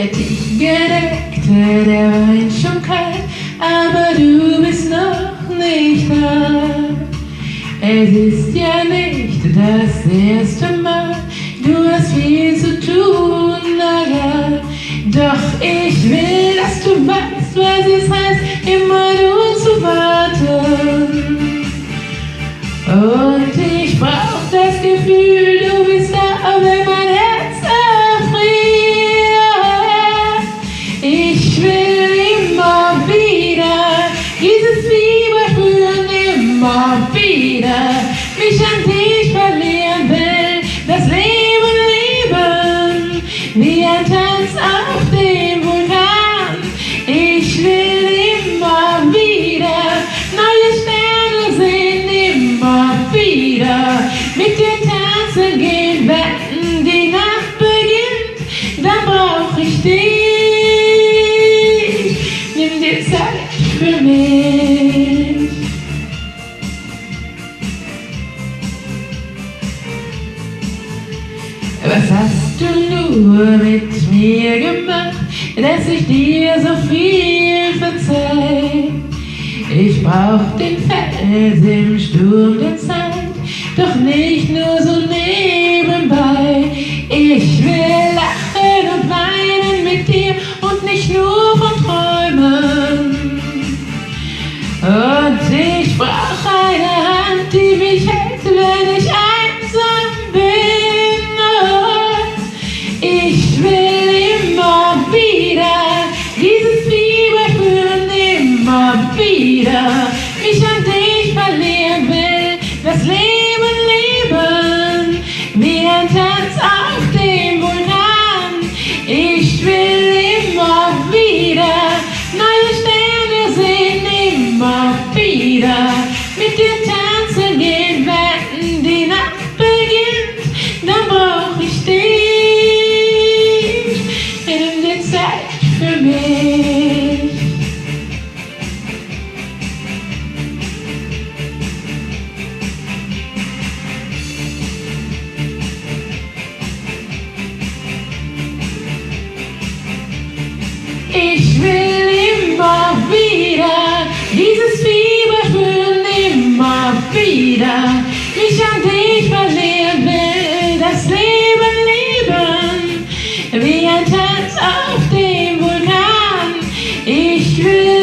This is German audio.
Der Tee gedeckt, der Wein schon kalt, aber du bist noch nicht da. Es ist ja nicht das erste Mal, du hast viel zu tun, na ja. Doch ich will, dass du weißt, was es heißt, immer nur zu warten. Und ich brauch das Gefühl, du bist da, wenn mein Herz erfriert. Ich will immer wieder dieses Fieber spüren, immer wieder mich an dich verlieren will, das Leben lieben, wie ein Tanz auf dem Vulkan. Ich will immer wieder neue Sterne sehen, immer wieder mit dir tanzen gehen, wenn die Nacht beginnt, dann brauch ich dich. Nimm dir Zeit für mich. Was hast du nur mit mir gemacht, dass ich dir so viel verzeih? Ich brauch den Fels im Sturm der Zeit, doch nicht nur so nebenbei. Ich will lachen und weinen mit dir und nicht nur von Träumen. Und ich brauch eine Hand, die mich hält, wenn ich einsam bin. Ich will immer wieder dieses Fieber spüren, immer wieder mich an dich verlieren will, das Leben leben, wie ein Tanz auf dem Vulkan. Ich will immer wieder neue Sterne sehen, immer wieder mit dir tanzen gehen, wenn die Nacht beginnt, dann brauch ich dich. Nimm dir Zeit für mich. Ich will immer wieder dieses Fieber spüren, immer wieder mich an dich verlieren will, das Leben leben, wie ein Tanz auf dem Vulkan. Ich will